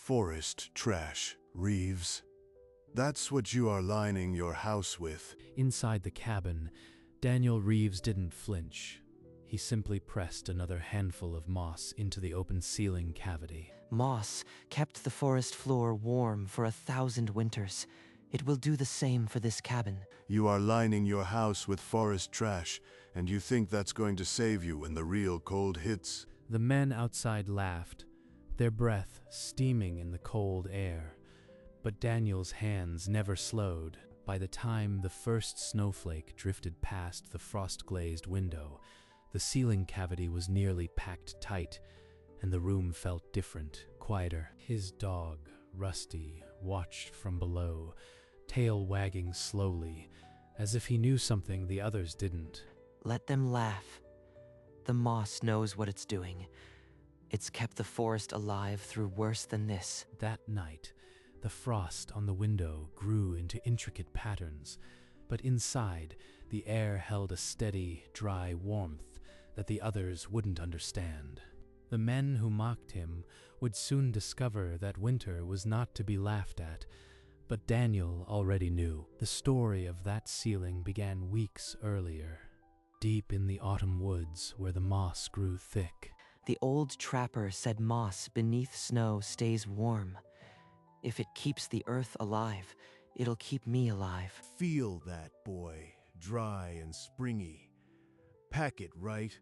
Forest trash, Reeves. That's what you are lining your house with. Inside the cabin, Daniel Reeves didn't flinch. He simply pressed another handful of moss into the open ceiling cavity. Moss kept the forest floor warm for 1,000 winters. It will do the same for this cabin. You are lining your house with forest trash, and you think that's going to save you when the real cold hits? The men outside laughed, their breath steaming in the cold air. But Daniel's hands never slowed. By the time the first snowflake drifted past the frost-glazed window, the ceiling cavity was nearly packed tight, and the room felt different, quieter. His dog, Rusty, watched from below, tail wagging slowly, as if he knew something the others didn't. Let them laugh. The moss knows what it's doing. It's kept the forest alive through worse than this. That night, the frost on the window grew into intricate patterns, but inside, the air held a steady, dry warmth that the others wouldn't understand. The men who mocked him would soon discover that winter was not to be laughed at, but Daniel already knew. The story of that ceiling began weeks earlier, deep in the autumn woods where the moss grew thick. The old trapper said moss beneath snow stays warm. If it keeps the earth alive, it'll keep me alive. Feel that, boy. Dry and springy. Pack it right,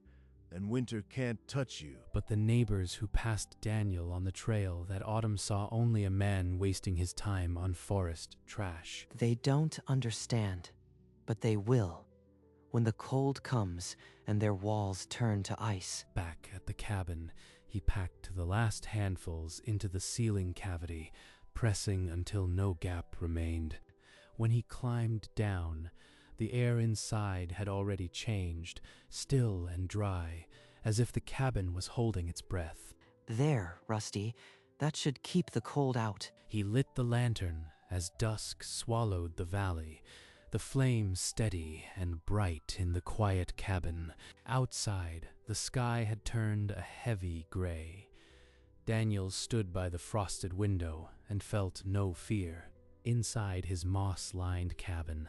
and winter can't touch you. But the neighbors who passed Daniel on the trail that autumn saw only a man wasting his time on forest trash. They don't understand, but they will, when the cold comes and their walls turn to ice. Back at the cabin, he packed the last handfuls into the ceiling cavity, pressing until no gap remained. When he climbed down, the air inside had already changed, still and dry, as if the cabin was holding its breath. There, Rusty. That should keep the cold out. He lit the lantern as dusk swallowed the valley, the flames steady and bright in the quiet cabin. Outside, the sky had turned a heavy gray. Daniel stood by the frosted window and felt no fear. Inside his moss-lined cabin,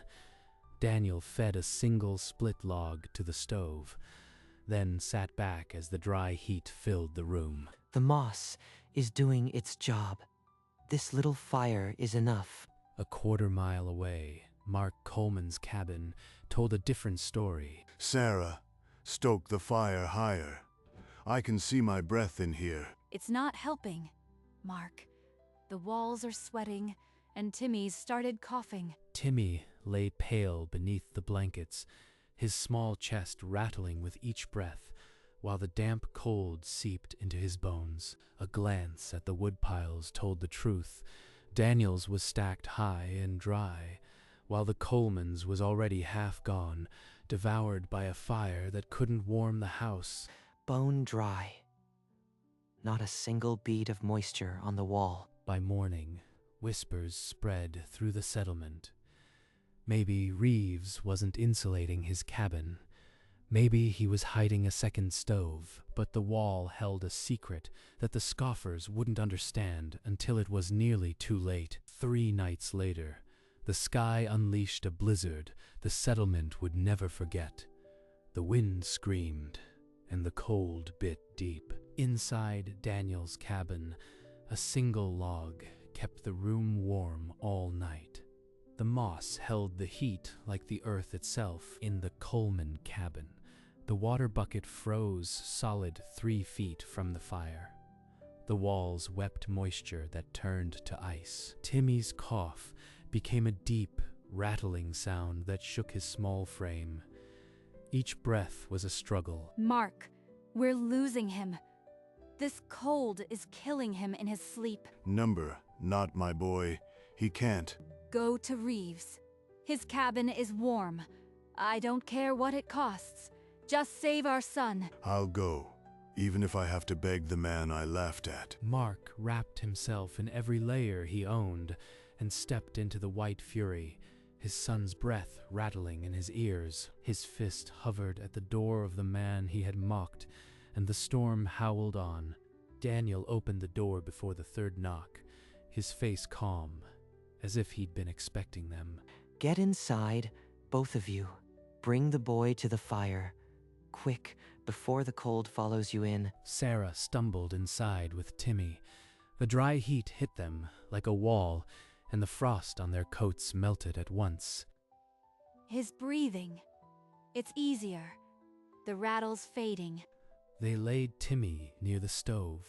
Daniel fed a single split log to the stove, then sat back as the dry heat filled the room. The moss is doing its job. This little fire is enough. A quarter-mile away, Mark Coleman's cabin told a different story. Sarah, stoke the fire higher. I can see my breath in here. It's not helping, Mark. The walls are sweating, and Timmy's started coughing. Timmy lay pale beneath the blankets, his small chest rattling with each breath, while the damp cold seeped into his bones. A glance at the woodpiles told the truth. Daniel's was stacked high and dry, while the Coleman's was already half gone, devoured by a fire that couldn't warm the house. Bone dry. Not a single bead of moisture on the wall. By morning, whispers spread through the settlement. Maybe Reeves wasn't insulating his cabin. Maybe he was hiding a second stove, but the wall held a secret that the scoffers wouldn't understand until it was nearly too late. 3 nights later, the sky unleashed a blizzard the settlement would never forget. The wind screamed, and the cold bit deep. Inside Daniel's cabin, a single log kept the room warm all night. The moss held the heat like the earth itself. In the Coleman cabin, the water bucket froze solid 3 feet from the fire. The walls wept moisture that turned to ice. Timmy's cough became a deep, rattling sound that shook his small frame. Each breath was a struggle. Mark, we're losing him. This cold is killing him in his sleep. Number, not my boy. He can't. Go to Reeves. His cabin is warm. I don't care what it costs. Just save our son. I'll go, even if I have to beg the man I laughed at. Mark wrapped himself in every layer he owned and stepped into the white fury, his son's breath rattling in his ears. His fist hovered at the door of the man he had mocked, and the storm howled on. Daniel opened the door before the third knock, his face calm, as if he'd been expecting them. Get inside, both of you. Bring the boy to the fire. Quick, before the cold follows you in. Sarah stumbled inside with Timmy. The dry heat hit them like a wall, and the frost on their coats melted at once. His breathing. It's easier. The rattle's fading. They laid Timmy near the stove.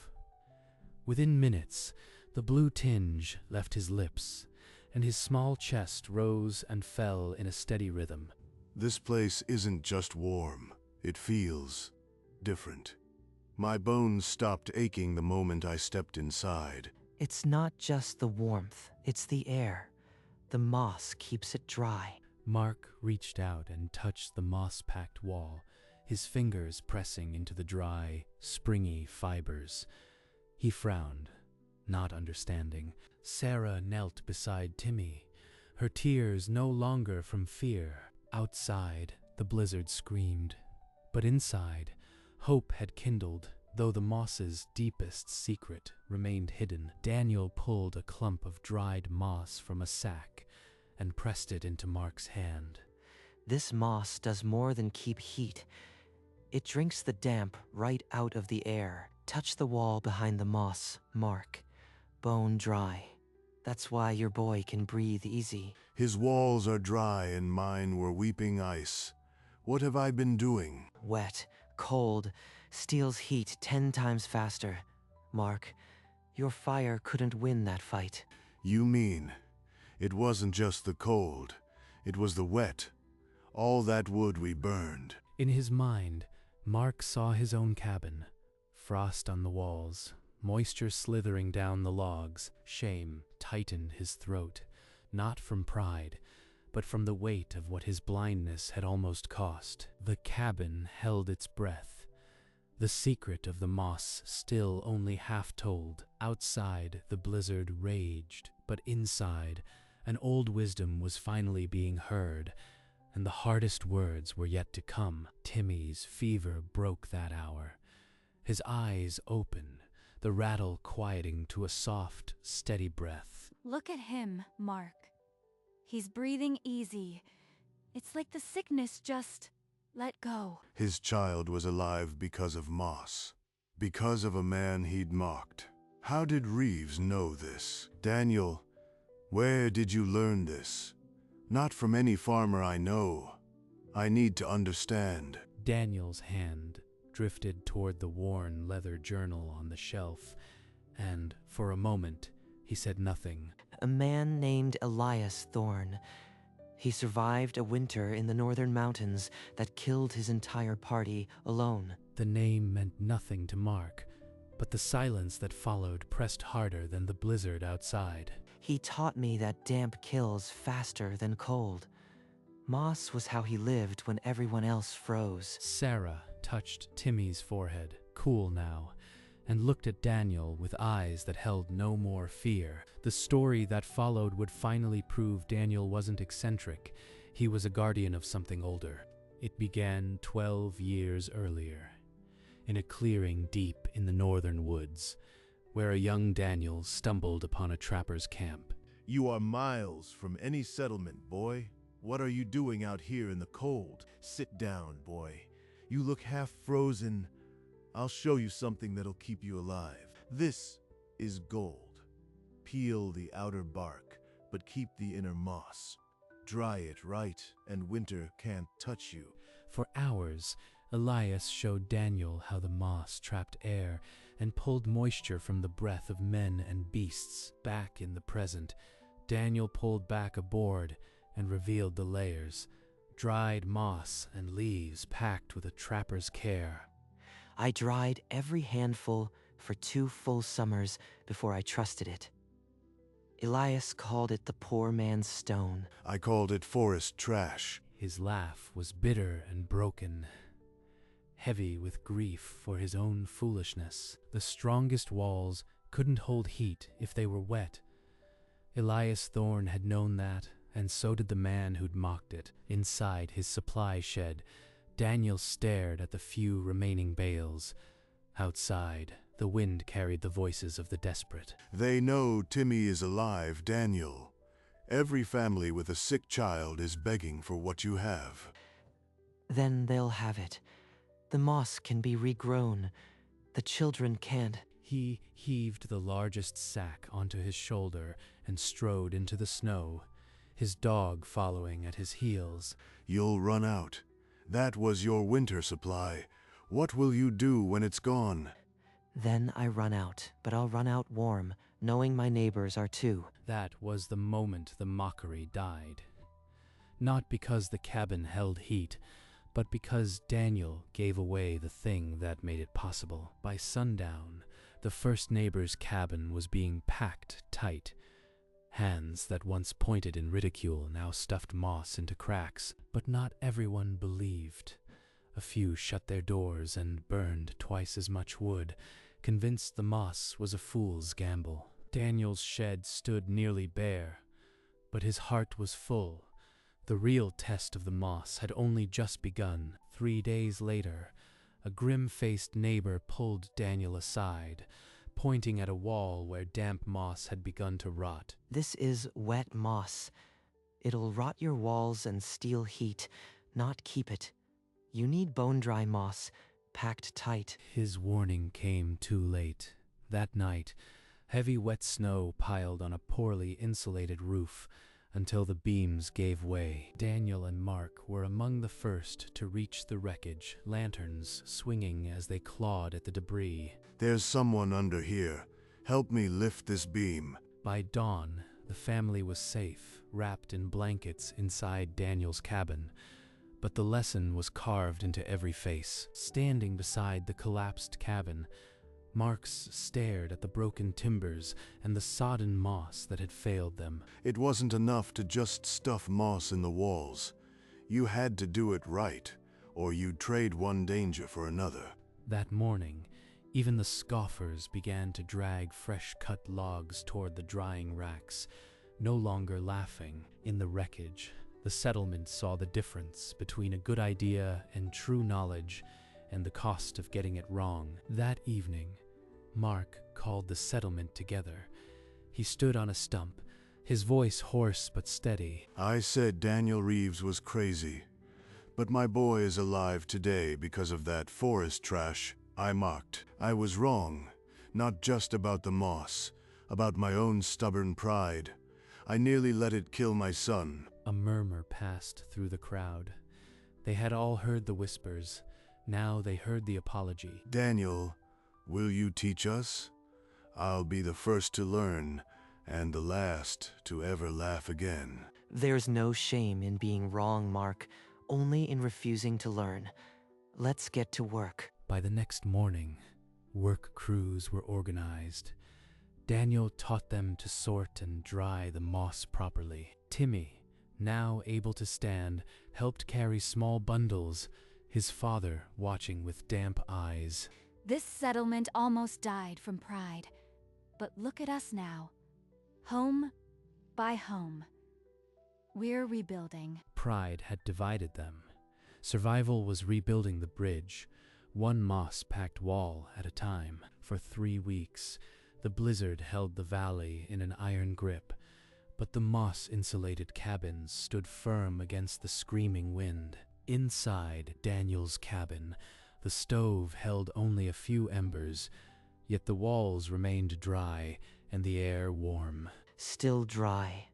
Within minutes, the blue tinge left his lips, and his small chest rose and fell in a steady rhythm. This place isn't just warm. It feels different. My bones stopped aching the moment I stepped inside. It's not just the warmth, it's the air. The moss keeps it dry. Mark reached out and touched the moss-packed wall, his fingers pressing into the dry, springy fibers. He frowned, not understanding. Sarah knelt beside Timmy, her tears no longer from fear. Outside, the blizzard screamed. But inside, hope had kindled, though the moss's deepest secret remained hidden. Daniel pulled a clump of dried moss from a sack and pressed it into Mark's hand. This moss does more than keep heat. It drinks the damp right out of the air. Touch the wall behind the moss, Mark. Bone dry. That's why your boy can breathe easy. His walls are dry and mine were weeping ice. What have I been doing? Wet, cold, steals heat 10 times faster. Mark, your fire couldn't win that fight. You mean it wasn't just the cold, it was the wet. All that wood we burned. In his mind, Mark saw his own cabin. Frost on the walls, moisture slithering down the logs. Shame tightened his throat, not from pride, but from the weight of what his blindness had almost cost. The cabin held its breath, the secret of the moss still only half told. Outside, the blizzard raged, but inside, an old wisdom was finally being heard, and the hardest words were yet to come. Timmy's fever broke that hour. His eyes open, the rattle quieting to a soft, steady breath. Look at him, Mark. He's breathing easy. It's like the sickness just let go. His child was alive because of moss, because of a man he'd mocked. How did Reeves know this? Daniel, where did you learn this? Not from any farmer I know. I need to understand. Daniel's hand drifted toward the worn leather journal on the shelf, and for a moment he said nothing. A man named Elias Thorne. He survived a winter in the northern mountains that killed his entire party alone. The name meant nothing to Mark, but the silence that followed pressed harder than the blizzard outside. He taught me that damp kills faster than cold. Moss was how he lived when everyone else froze. Sarah touched Timmy's forehead, cool now, and looked at Daniel with eyes that held no more fear. The story that followed would finally prove Daniel wasn't eccentric. He was a guardian of something older. It began 12 years earlier, in a clearing deep in the northern woods, where a young Daniel stumbled upon a trapper's camp. You are miles from any settlement, boy. What are you doing out here in the cold? Sit down, boy. You look half frozen. I'll show you something that'll keep you alive. This is gold. Peel the outer bark, but keep the inner moss. Dry it right, and winter can't touch you. For hours, Elias showed Daniel how the moss trapped air and pulled moisture from the breath of men and beasts. Back in the present, Daniel pulled back a board and revealed the layers, dried moss and leaves packed with a trapper's care. I dried every handful for 2 full summers before I trusted it. Elias called it the poor man's stone. I called it forest trash. His laugh was bitter and broken, heavy with grief for his own foolishness. The strongest walls couldn't hold heat if they were wet. Elias Thorne had known that, and so did the man who'd mocked it. Inside his supply shed, Daniel stared at the few remaining bales. Outside, The wind carried the voices of the desperate. They know Timmy is alive, Daniel. Every family with a sick child is begging for what you have. Then they'll have it. The moss can be regrown. The children can't. He heaved the largest sack onto his shoulder and strode into the snow, his dog following at his heels. You'll run out. That was your winter supply. What will you do when it's gone? Then I run out, but I'll run out warm, knowing my neighbors are too. That was the moment the mockery died. Not because the cabin held heat, but because Daniel gave away the thing that made it possible. By sundown, the first neighbor's cabin was being packed tight. Hands that once pointed in ridicule now stuffed moss into cracks, but not everyone believed. A few shut their doors and burned twice as much wood, convinced the moss was a fool's gamble. Daniel's shed stood nearly bare, but his heart was full. The real test of the moss had only just begun. 3 days later, a grim-faced neighbor pulled Daniel aside, pointing at a wall where damp moss had begun to rot. This is wet moss. It'll rot your walls and steal heat, not keep it. You need bone-dry moss, packed tight. His warning came too late. That night, heavy wet snow piled on a poorly insulated roof until the beams gave way. Daniel and Mark were among the first to reach the wreckage, lanterns swinging as they clawed at the debris. There's someone under here. Help me lift this beam. By dawn, the family was safe, wrapped in blankets inside Daniel's cabin. But the lesson was carved into every face. Standing beside the collapsed cabin, Marks stared at the broken timbers and the sodden moss that had failed them. It wasn't enough to just stuff moss in the walls. You had to do it right, or you'd trade one danger for another. That morning, even the scoffers began to drag fresh-cut logs toward the drying racks, no longer laughing. In the wreckage, the settlement saw the difference between a good idea and true knowledge and the cost of getting it wrong. That evening, Mark called the settlement together. He stood on a stump, his voice hoarse but steady. I said Daniel Reeves was crazy, but my boy is alive today because of that forest trash I mocked. I was wrong, not just about the moss, about my own stubborn pride. I nearly let it kill my son. A murmur passed through the crowd. They had all heard the whispers. Now they heard the apology. Daniel, will you teach us? I'll be the first to learn, and the last to ever laugh again. There's no shame in being wrong, Mark, only in refusing to learn. Let's get to work. By the next morning, work crews were organized. Daniel taught them to sort and dry the moss properly. Timmy, now able to stand, helped carry small bundles, his father watching with damp eyes. This settlement almost died from pride. But look at us now. Home by home. We're rebuilding. Pride had divided them. Survival was rebuilding the bridge, one moss-packed wall at a time. For 3 weeks, the blizzard held the valley in an iron grip, but the moss-insulated cabins stood firm against the screaming wind. Inside Daniel's cabin, the stove held only a few embers, yet the walls remained dry and the air warm. Still dry.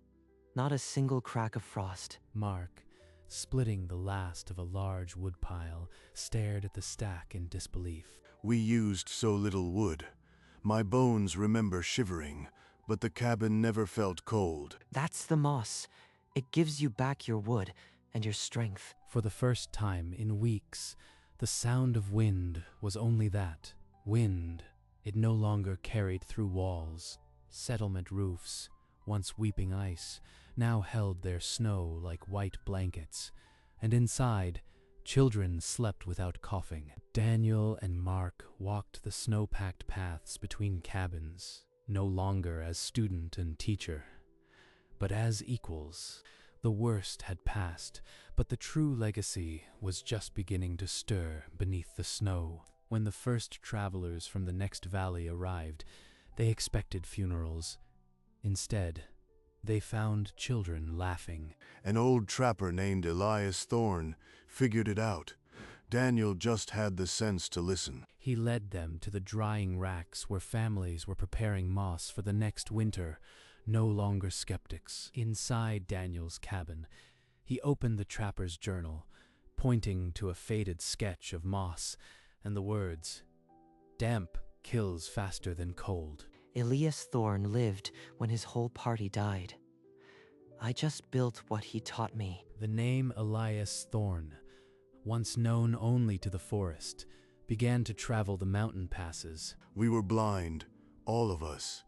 Not a single crack of frost. Mark, splitting the last of a large woodpile, stared at the stack in disbelief. We used so little wood. My bones remember shivering, but the cabin never felt cold. That's the moss. It gives you back your wood and your strength. For the first time in weeks, the sound of wind was only that. Wind. It no longer carried through walls. Settlement roofs, once weeping ice, now held their snow like white blankets, and inside, children slept without coughing. Daniel and Mark walked the snow-packed paths between cabins, no longer as student and teacher, but as equals. The worst had passed, but the true legacy was just beginning to stir beneath the snow. When the first travelers from the next valley arrived, they expected funerals. Instead, they found children laughing. An old trapper named Elias Thorne figured it out. Daniel just had the sense to listen. He led them to the drying racks where families were preparing moss for the next winter, no longer skeptics. Inside Daniel's cabin, he opened the trapper's journal, pointing to a faded sketch of moss and the words, "Damp kills faster than cold." Elias Thorne lived when his whole party died. I just built what he taught me. The name Elias Thorne, once known only to the forest, began to travel the mountain passes. We were blind, all of us.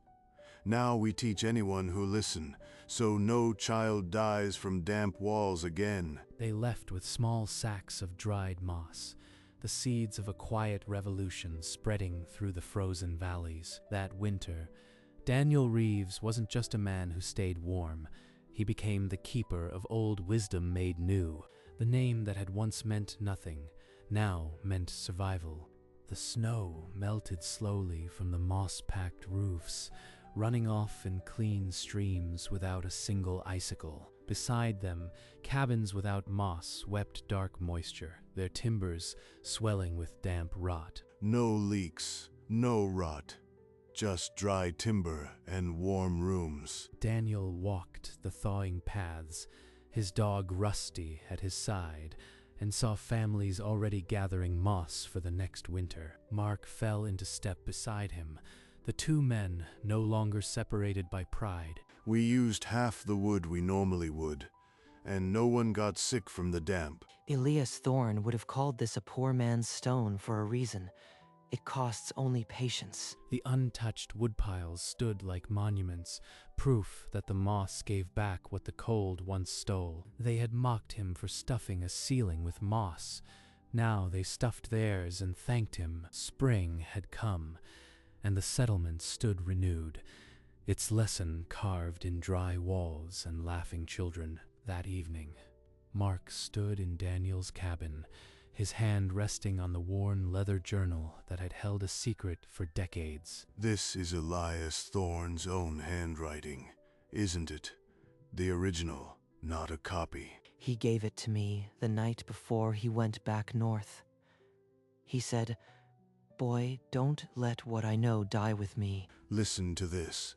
Now we teach anyone who listen, so no child dies from damp walls again. They left with small sacks of dried moss, the seeds of a quiet revolution spreading through the frozen valleys. That winter, Daniel Reeves wasn't just a man who stayed warm. He became the keeper of old wisdom made new. The name that had once meant nothing now meant survival. The snow melted slowly from the moss-packed roofs, running off in clean streams without a single icicle. Beside them, cabins without moss wept dark moisture, their timbers swelling with damp rot. No leaks, no rot. Just dry timber and warm rooms. Daniel walked the thawing paths, his dog Rusty at his side, and saw families already gathering moss for the next winter. Mark fell into step beside him, the two men no longer separated by pride. We used half the wood we normally would, and no one got sick from the damp. Elias Thorne would have called this a poor man's stone for a reason. It costs only patience. The untouched woodpiles stood like monuments, proof that the moss gave back what the cold once stole. They had mocked him for stuffing a ceiling with moss. Now they stuffed theirs and thanked him. Spring had come, and the settlement stood renewed, its lesson carved in dry walls and laughing children. That evening, Mark stood in Daniel's cabin, his hand resting on the worn leather journal that had held a secret for decades. This is Elias Thorne's own handwriting, isn't it? The original, not a copy. He gave it to me the night before he went back north. He said, "Boy, don't let what I know die with me." Listen to this.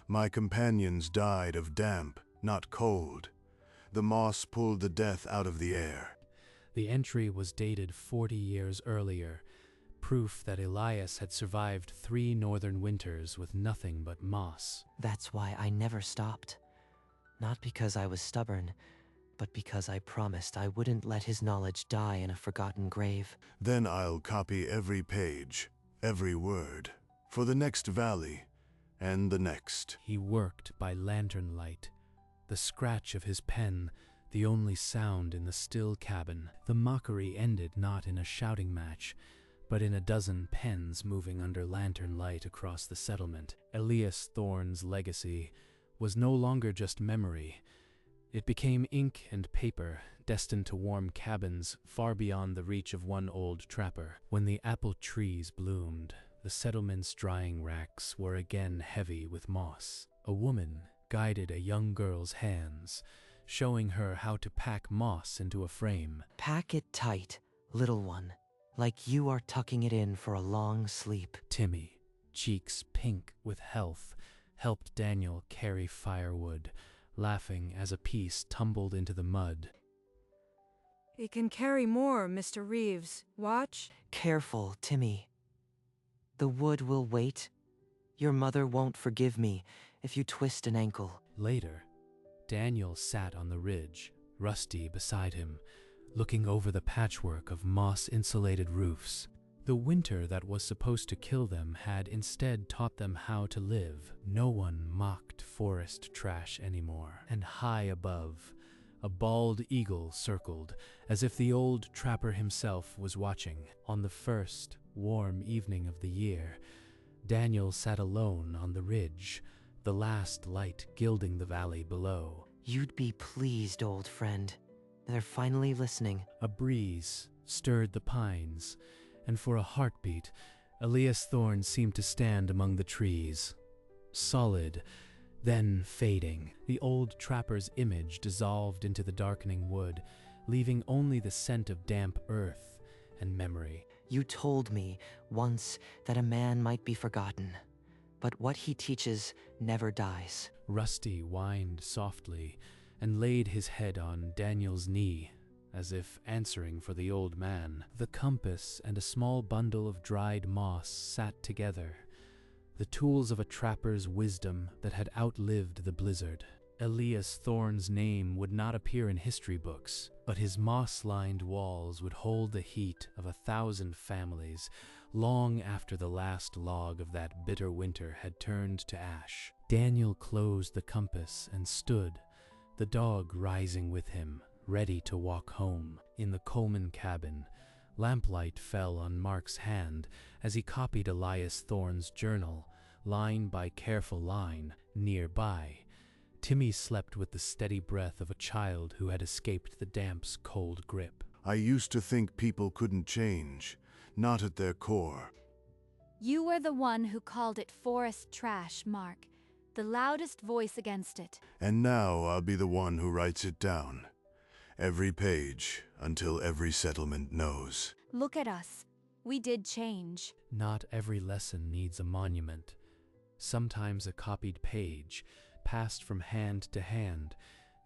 My companions died of damp, not cold. The moss pulled the death out of the air. The entry was dated 40 years earlier, proof that Elias had survived 3 northern winters with nothing but moss. That's why I never stopped. Not because I was stubborn, but because I promised I wouldn't let his knowledge die in a forgotten grave. Then I'll copy every page, every word, for the next valley and the next. He worked by lantern light, the scratch of his pen the only sound in the still cabin. The mockery ended not in a shouting match, but in a dozen pens moving under lantern light across the settlement. Elias Thorne's legacy was no longer just memory. It became ink and paper, destined to warm cabins far beyond the reach of one old trapper. When the apple trees bloomed, the settlement's drying racks were again heavy with moss. A woman guided a young girl's hands, showing her how to pack moss into a frame. Pack it tight, little one, like you are tucking it in for a long sleep. Timmy, cheeks pink with health, helped Daniel carry firewood, laughing as a piece tumbled into the mud. "It can carry more, Mr. Reeves. Watch." Careful, Timmy. The wood will wait. Your mother won't forgive me if you twist an ankle. Later, Daniel sat on the ridge, Rusty beside him, looking over the patchwork of moss-insulated roofs. The winter that was supposed to kill them had instead taught them how to live. No one mocked forest trash anymore. And high above, a bald eagle circled, as if the old trapper himself was watching. On the first warm evening of the year, Daniel sat alone on the ridge, the last light gilding the valley below. You'd be pleased, old friend. They're finally listening. A breeze stirred the pines, and for a heartbeat, Elias Thorne seemed to stand among the trees. Solid, then fading, the old trapper's image dissolved into the darkening wood, leaving only the scent of damp earth and memory. You told me once that a man might be forgotten, but what he teaches never dies. Rusty whined softly and laid his head on Daniel's knee, as if answering for the old man. The compass and a small bundle of dried moss sat together, the tools of a trapper's wisdom that had outlived the blizzard. Elias Thorne's name would not appear in history books, but his moss-lined walls would hold the heat of 1,000 families long after the last log of that bitter winter had turned to ash. Daniel closed the compass and stood, the dog rising with him, ready to walk home. In the Coleman cabin, lamplight fell on Mark's hand as he copied Elias Thorne's journal, line by careful line. Nearby, Timmy slept with the steady breath of a child who had escaped the damp's cold grip. I used to think people couldn't change, not at their core. You were the one who called it forest trash, Mark, the loudest voice against it. And now I'll be the one who writes it down. Every page, until every settlement knows. Look at us. We did change. Not every lesson needs a monument. Sometimes a copied page, passed from hand to hand,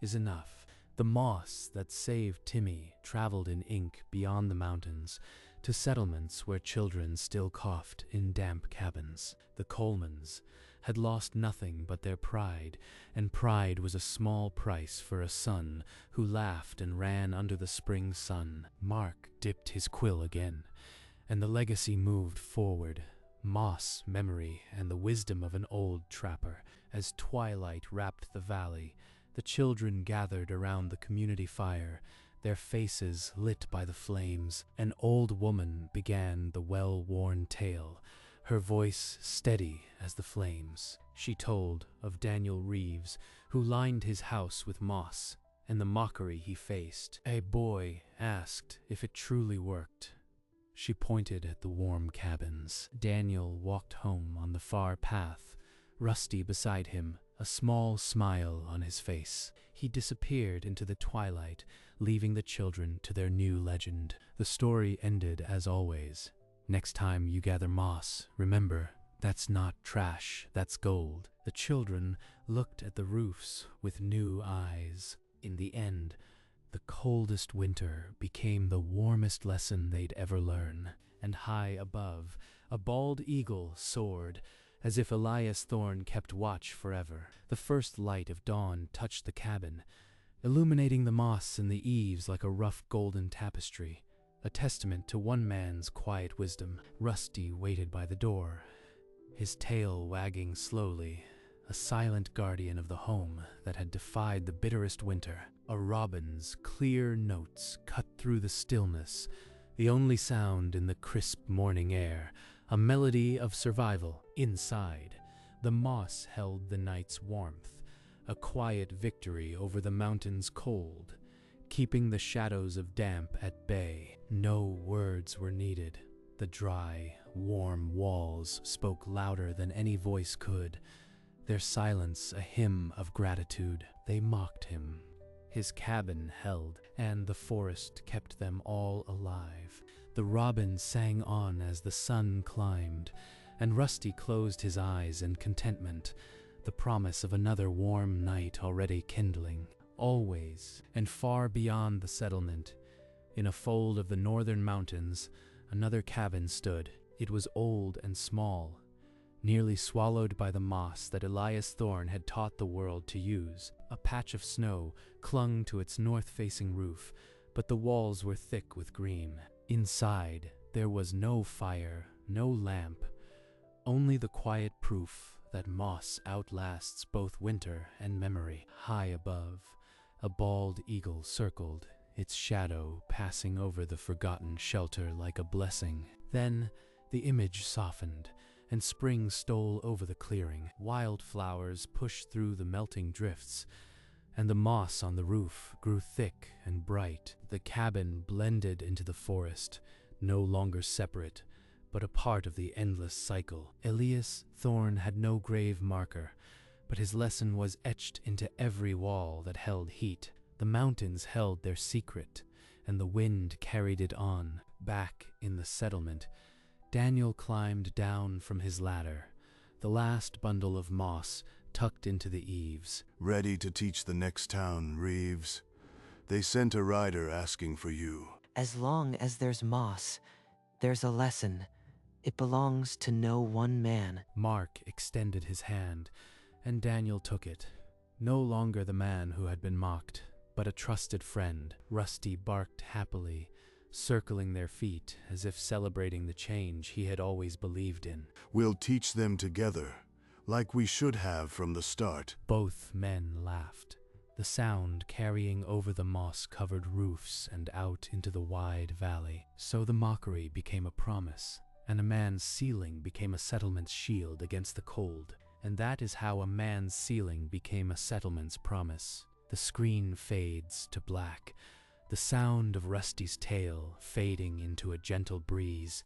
is enough. The moss that saved Timmy traveled in ink beyond the mountains to settlements where children still coughed in damp cabins. The Colemans had lost nothing but their pride, and pride was a small price for a son who laughed and ran under the spring sun. Mark dipped his quill again, and the legacy moved forward. Moss, memory, and the wisdom of an old trapper. As twilight wrapped the valley, the children gathered around the community fire, their faces lit by the flames. An old woman began the well-worn tale, her voice steady as the flames. She told of Daniel Reeves, who lined his house with moss, and the mockery he faced. A boy asked if it truly worked. She pointed at the warm cabins. Daniel walked home on the far path, Rusty beside him, a small smile on his face. He disappeared into the twilight, leaving the children to their new legend. The story ended as always. Next time you gather moss, remember, that's not trash, that's gold. The children looked at the roofs with new eyes. In the end, the coldest winter became the warmest lesson they'd ever learn. And high above, a bald eagle soared, as if Elias Thorne kept watch forever. The first light of dawn touched the cabin, illuminating the moss and the eaves like a rough golden tapestry, a testament to one man's quiet wisdom. Rusty waited by the door, his tail wagging slowly, a silent guardian of the home that had defied the bitterest winter. A robin's clear notes cut through the stillness, the only sound in the crisp morning air, a melody of survival. Inside, the moss held the night's warmth, a quiet victory over the mountain's cold, keeping the shadows of damp at bay. No words were needed. The dry, warm walls spoke louder than any voice could, their silence a hymn of gratitude. They mocked him. His cabin held, and the forest kept them all alive. The robin sang on as the sun climbed, and Rusty closed his eyes in contentment, the promise of another warm night already kindling. Always, and far beyond the settlement, in a fold of the northern mountains, another cabin stood. It was old and small, nearly swallowed by the moss that Elias Thorne had taught the world to use. A patch of snow clung to its north-facing roof, but the walls were thick with green. Inside, there was no fire, no lamp, only the quiet proof that moss outlasts both winter and memory. High above, a bald eagle circled, its shadow passing over the forgotten shelter like a blessing. Then the image softened, and spring stole over the clearing. Wildflowers pushed through the melting drifts, and the moss on the roof grew thick and bright. The cabin blended into the forest, no longer separate, but a part of the endless cycle. Elias Thorne had no grave marker, but his lesson was etched into every wall that held heat. The mountains held their secret, and the wind carried it on. Back in the settlement, Daniel climbed down from his ladder, the last bundle of moss tucked into the eaves. Ready to teach the next town, Reeves? They sent a rider asking for you. As long as there's moss, there's a lesson. It belongs to no one man. Mark extended his hand, and Daniel took it. No longer the man who had been mocked, but a trusted friend. Rusty barked happily, circling their feet as if celebrating the change he had always believed in. We'll teach them together, like we should have from the start. Both men laughed, the sound carrying over the moss-covered roofs and out into the wide valley. So the mockery became a promise, and a man's ceiling became a settlement's shield against the cold. And that is how a man's ceiling became a settlement's promise. The screen fades to black, the sound of Rusty's tail fading into a gentle breeze.